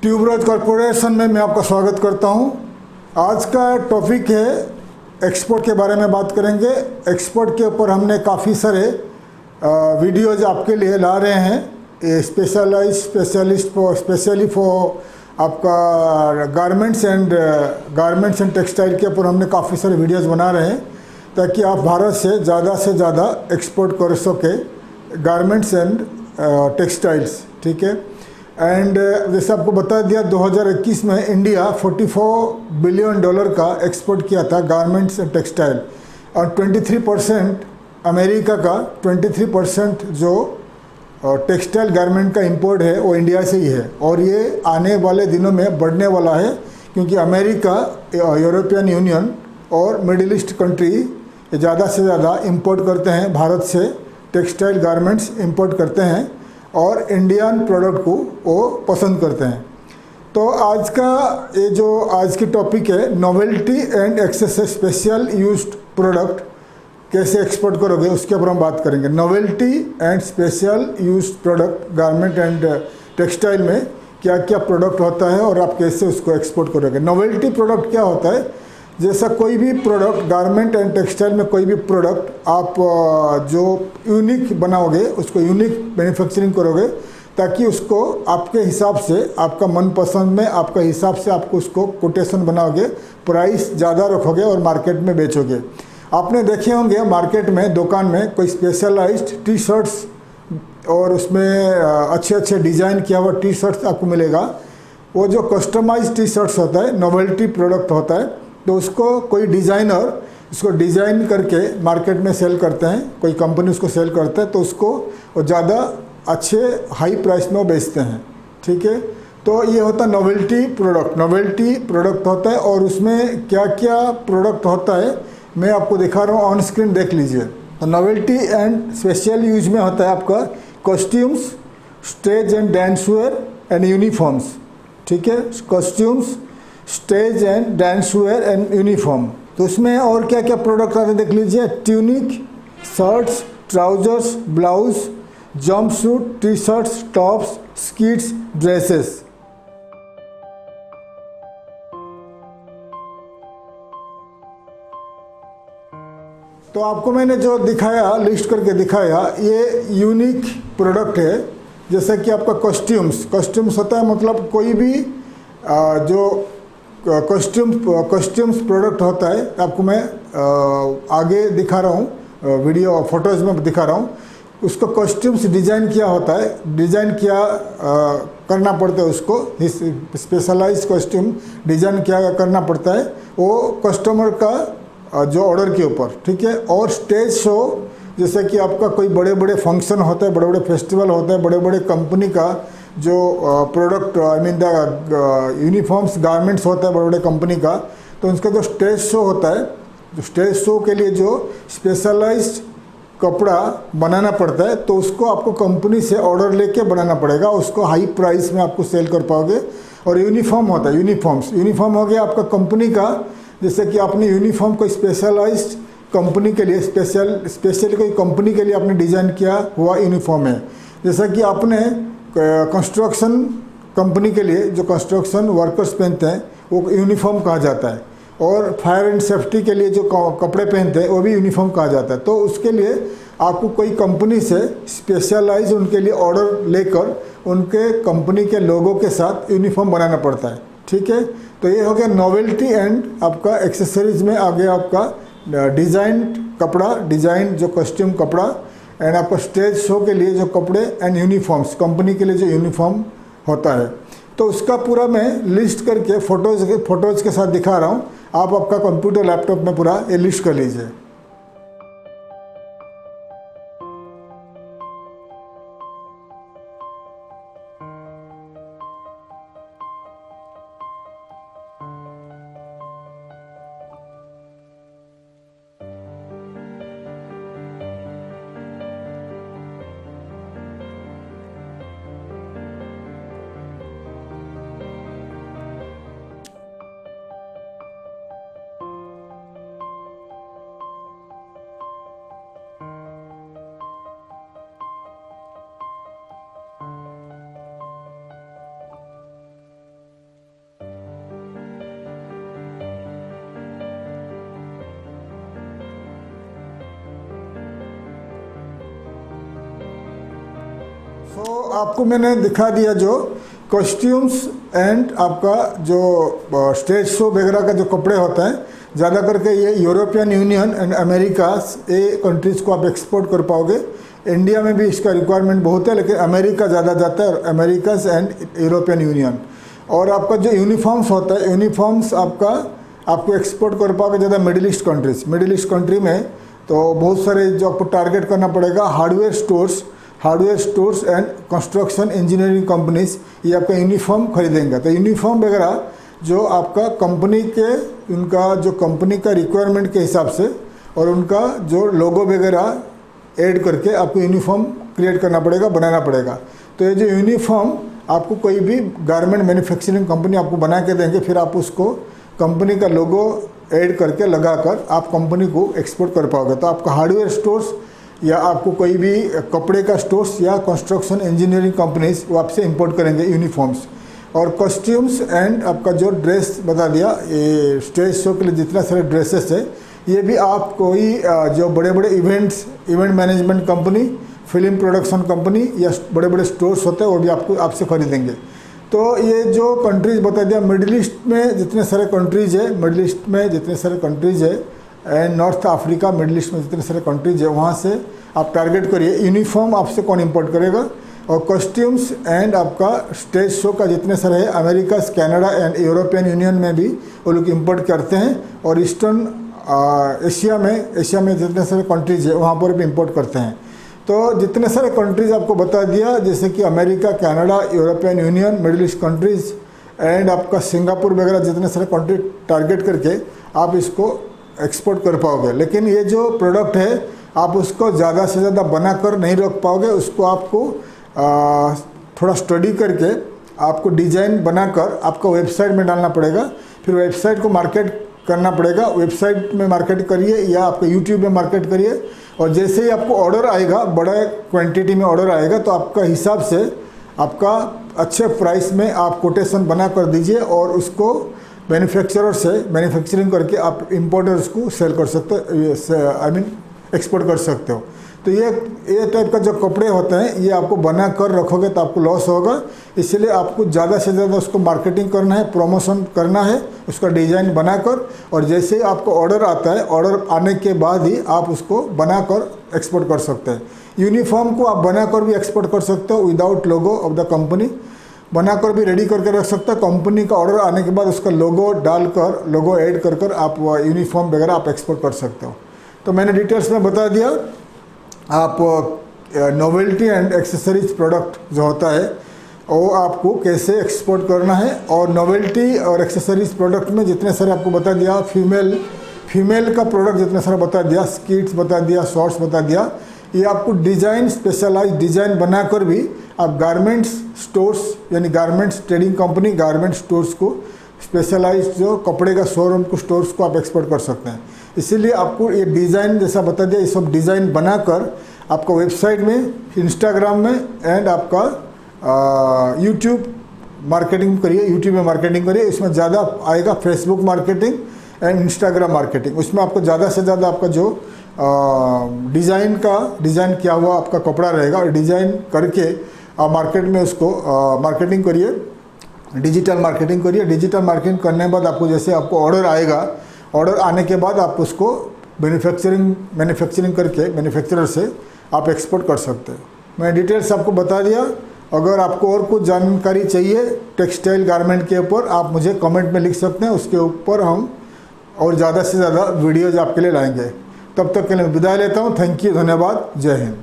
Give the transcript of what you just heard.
Tuberose corporation में मैं आपका स्वागत करता हूं। आज का टॉपिक है एक्सपोर्ट के बारे में बात करेंगे। एक्सपोर्ट के ऊपर हमने काफ़ी सारे वीडियोज आपके लिए ला रहे हैं। स्पेशली फॉर आपका गारमेंट्स एंड टेक्सटाइल के ऊपर हमने काफ़ी सारे वीडियोज बना रहे हैं ताकि आप भारत से ज़्यादा एक्सपोर्ट कर सके गारमेंट्स एंड टेक्सटाइल्स। ठीक है। एंड जैसे आपको बता दिया 2021 में इंडिया $44 बिलियन का एक्सपोर्ट किया था गारमेंट्स एंड टेक्सटाइल, और 23% अमेरिका का 23% जो टेक्सटाइल गारमेंट का इंपोर्ट है वो इंडिया से ही है, और ये आने वाले दिनों में बढ़ने वाला है क्योंकि अमेरिका, यूरोपियन यूनियन और मिडिल ईस्ट कंट्री ज़्यादा से ज़्यादा इंपोर्ट करते हैं, भारत से टेक्सटाइल गारमेंट्स इंपोर्ट करते हैं और इंडियन प्रोडक्ट को वो पसंद करते हैं। तो आज का ये जो आज की टॉपिक है, novelty and access special used product कैसे एक्सपोर्ट करोगे उसके ऊपर हम बात करेंगे। Novelty and special used product garment and textile में क्या क्या प्रोडक्ट होता है और आप कैसे उसको एक्सपोर्ट करोगे। नोवेल्टी प्रोडक्ट क्या होता है, जैसा कोई भी प्रोडक्ट गारमेंट एंड टेक्सटाइल में कोई भी प्रोडक्ट आप जो यूनिक बनाओगे उसको यूनिक मैन्युफैक्चरिंग करोगे ताकि उसको आपके हिसाब से, आपका मनपसंद में आपका हिसाब से आपको उसको कोटेशन बनाओगे, प्राइस ज़्यादा रखोगे और मार्केट में बेचोगे। आपने देखे होंगे मार्केट में, दुकान में कोई स्पेशलाइज्ड टी शर्ट्स और उसमें अच्छे डिज़ाइन किया हुआ टी शर्ट्स आपको मिलेगा। वो जो कस्टमाइज टी शर्ट्स होता है, नोवेल्टी प्रोडक्ट होता है, तो उसको कोई डिज़ाइनर उसको डिज़ाइन करके मार्केट में सेल करते हैं, कोई कंपनी उसको सेल करता है तो उसको वो ज़्यादा अच्छे हाई प्राइस में वो बेचते हैं। ठीक है। तो ये होता है नोवेल्टी प्रोडक्ट। नोवेल्टी प्रोडक्ट होता है और उसमें क्या क्या प्रोडक्ट होता है मैं आपको दिखा रहा हूँ, ऑन स्क्रीन देख लीजिए। तो नोवेल्टी एंड स्पेशल यूज में होता है आपका costumes, stage and dance wear and uniforms. ठीक है। Costumes, stage and dance wear and uniform. तो उसमें और क्या क्या प्रोडक्ट आते हैं देख लीजिए। Tunic, shirts, trousers, blouse, jump suit, T shirts, tops, स्किट्स, dresses. तो आपको मैंने जो दिखाया, लिस्ट करके दिखाया, ये यूनिक प्रोडक्ट है। जैसे कि आपका कॉस्ट्यूम्स होता है, मतलब कोई भी जो कॉस्ट्यूम्स प्रोडक्ट होता है, आपको मैं आगे दिखा रहा हूँ, वीडियो फोटोज़ में दिखा रहा हूँ। उसको कॉस्ट्यूम्स डिज़ाइन किया होता है, डिज़ाइन किया करना पड़ता है उसको, स्पेशलाइज कॉस्ट्यूम डिज़ाइन किया करना पड़ता है वो कस्टमर का जो ऑर्डर के ऊपर। ठीक है। और स्टेज शो, जैसे कि आपका कोई बड़े बड़े फंक्शन होते हैं, बड़े बड़े फेस्टिवल होते हैं, बड़े बड़े कंपनी का जो product, I mean the uniforms garments होता है बड़े बड़े कंपनी का, तो उसका जो स्टेज शो होता है, जो स्टेज शो के लिए जो स्पेशलाइज्ड कपड़ा बनाना पड़ता है, तो उसको आपको कंपनी से ऑर्डर लेके बनाना पड़ेगा, उसको हाई प्राइस में आपको सेल कर पाओगे। और यूनिफॉर्म होता है, यूनिफॉर्म हो गया आपका कंपनी का। जैसे कि आपने यूनिफॉर्म कोई स्पेशलाइज्ड कंपनी के लिए, स्पेशली कोई कंपनी के लिए आपने डिज़ाइन किया हुआ यूनिफॉर्म है। जैसा कि आपने कंस्ट्रक्शन कंपनी के लिए जो कंस्ट्रक्शन वर्कर्स पहनते हैं वो यूनिफॉर्म कहा जाता है, और फायर एंड सेफ्टी के लिए जो कपड़े पहनते हैं वो भी यूनिफॉर्म कहा जाता है। तो उसके लिए आपको कोई कंपनी से स्पेशलाइज उनके लिए ऑर्डर लेकर उनके कंपनी के लोगों के साथ यूनिफॉर्म बनाना पड़ता है। ठीक है। तो ये हो गया नोवेल्टी एंड आपका एक्सेसरीज में आ गया आपका डिज़ाइन कपड़ा, डिज़ाइन जो कॉस्ट्यूम कपड़ा, एंड आपका स्टेज शो के लिए जो कपड़े एंड यूनिफॉर्म्स, कंपनी के लिए जो यूनिफॉर्म होता है। तो उसका पूरा मैं लिस्ट करके फोटोज़ के साथ दिखा रहा हूँ। आप आपका कंप्यूटर लैपटॉप में पूरा ये लिस्ट कर लीजिए। आपको मैंने दिखा दिया जो कॉस्ट्यूम्स एंड आपका जो स्टेज शो वगैरह का जो कपड़े होते हैं, ज़्यादा करके ये यूरोपियन यूनियन एंड अमेरिका ये कंट्रीज़ को आप एक्सपोर्ट कर पाओगे। इंडिया में भी इसका रिक्वायरमेंट बहुत है, लेकिन अमेरिका ज़्यादा जाता है, अमेरिकास एंड यूरोपियन यूनियन। और आपका जो यूनिफॉर्म्स होता है, यूनिफॉर्म्स आपको एक्सपोर्ट कर पाओगे ज़्यादा middle east countries. Middle east country में तो बहुत सारे जो आपको टारगेट करना पड़ेगा, hardware stores and construction engineering companies, ये आपका यूनिफॉर्म खरीदेंगे। तो यूनिफॉर्म वगैरह जो आपका कंपनी के, उनका जो कंपनी का रिक्वायरमेंट के हिसाब से और उनका जो लोगो वगैरह ऐड करके आपको यूनिफॉर्म क्रिएट करना पड़ेगा, बनाना पड़ेगा। तो ये जो यूनिफॉर्म आपको कोई भी गारमेंट मैन्युफैक्चरिंग कंपनी आपको बना के देंगे, फिर आप उसको कंपनी का लोगो ऐड करके लगाकर आप कंपनी को एक्सपोर्ट कर पाओगे। तो आपका हार्डवेयर स्टोर्स या आपको कोई भी कपड़े का स्टोर्स या कंस्ट्रक्शन इंजीनियरिंग कंपनीज वो आपसे इंपोर्ट करेंगे यूनिफॉर्म्स। और कॉस्ट्यूम्स एंड आपका जो ड्रेस बता दिया, ये स्टेज शो के लिए जितना सारे ड्रेसेस है, ये भी आप कोई जो बड़े बड़े event management company, film production company या बड़े बड़े स्टोर्स होते हैं, वो भी आपसे खरीदेंगे। तो ये जो कंट्रीज़ बता दिया, मिडिल ईस्ट में जितने सारे कंट्रीज़ है and north Africa, middle east में जितने सारे कंट्रीज है, वहाँ से आप टारगेट करिए। यूनिफॉर्म आपसे कौन इंपोर्ट करेगा, और कॉस्ट्यूम्स एंड आपका स्टेज शो का जितने सारे है, America, Canada and European union में भी वो लोग इंपोर्ट करते हैं। और ईस्टर्न एशिया में जितने सारे कंट्रीज है वहाँ पर भी इंपोर्ट करते हैं। तो जितने सारे कंट्रीज आपको बता दिया, जैसे कि America, Canada, European union, middle east countries and आपका सिंगापुर वगैरह, जितने सारे कंट्री टारगेट करके आप इसको एक्सपोर्ट कर पाओगे। लेकिन ये जो प्रोडक्ट है आप उसको ज़्यादा से ज़्यादा बनाकर नहीं रख पाओगे, उसको आपको थोड़ा स्टडी करके आपको डिज़ाइन बनाकर आपको वेबसाइट में डालना पड़ेगा। फिर वेबसाइट को मार्केट करना पड़ेगा, वेबसाइट में मार्केट करिए या आपको यूट्यूब में मार्केट करिए। और जैसे ही आपको ऑर्डर आएगा, बड़ा क्वांटिटी में ऑर्डर आएगा, तो आपका हिसाब से आपका अच्छे प्राइस में आप कोटेशन बना कर दीजिए और उसको मैन्युफैक्चरर से मैन्युफैक्चरिंग करके आप इम्पोर्टर्स को सेल कर सकते हो, एक्सपोर्ट कर सकते हो। तो ये टाइप का जो कपड़े होते हैं, ये आपको बना कर रखोगे तो आपको लॉस होगा। इसलिए आपको ज़्यादा से ज़्यादा उसको मार्केटिंग करना है, प्रमोशन करना है, उसका डिज़ाइन बनाकर। और जैसे ही आपको ऑर्डर आता है, ऑर्डर आने के बाद ही आप उसको बनाकर एक्सपोर्ट कर सकते हैं। यूनिफॉर्म को आप बनाकर भी एक्सपोर्ट कर सकते हो without logo of the company, बनाकर भी रेडी करके रख सकते हो। कंपनी का ऑर्डर आने के बाद उसका लोगो डालकर, लोगो ऐड कर आप यूनिफॉर्म वगैरह आप एक्सपोर्ट कर सकते हो। तो मैंने डिटेल्स में बता दिया। आप नोवेल्टी एंड एक्सेसरीज प्रोडक्ट जो होता है वो आपको कैसे एक्सपोर्ट करना है। और नोवेल्टी और एक्सेसरीज प्रोडक्ट में जितने सारे आपको बता दिया, फीमेल का प्रोडक्ट जितने सारे बता दिया, स्किट्स बता दिया, शॉर्ट्स बता दिया, ये आपको डिज़ाइन, स्पेशलाइज डिज़ाइन बनाकर भी आप गारमेंट्स स्टोर्स यानी garments trading company, garment stores को, स्पेशलाइज जो कपड़े का शोरूम को, स्टोर्स को आप एक्सपोर्ट कर सकते हैं। इसीलिए आपको ये डिज़ाइन जैसा बता दिया, ये सब डिज़ाइन बनाकर आपका वेबसाइट में, इंस्टाग्राम में एंड आपका यूट्यूब मार्केटिंग करिए, यूट्यूब में मार्केटिंग करिए। इसमें ज़्यादा आएगा Facebook marketing and Instagram marketing. उसमें आपको ज़्यादा से ज़्यादा आपका जो डिज़ाइन किया हुआ आपका कपड़ा रहेगा, और डिज़ाइन करके आप मार्केट में उसको मार्केटिंग करिए, डिजिटल मार्केटिंग करिए। डिजिटल मार्केटिंग करने के बाद आपको जैसे आपको ऑर्डर आएगा, ऑर्डर आने के बाद आप उसको मैन्युफैक्चरिंग करके मैन्युफैक्चरर से आप एक्सपोर्ट कर सकते हो। मैं डिटेल्स आपको बता दिया। अगर आपको और कुछ जानकारी चाहिए टेक्सटाइल गारमेंट के ऊपर, आप मुझे कमेंट में लिख सकते हैं, उसके ऊपर हम और ज़्यादा से ज़्यादा वीडियोज़ आपके लिए लाएंगे। तब तक के लिए विदाई लेता हूँ। थैंक यू, धन्यवाद, जय हिंद।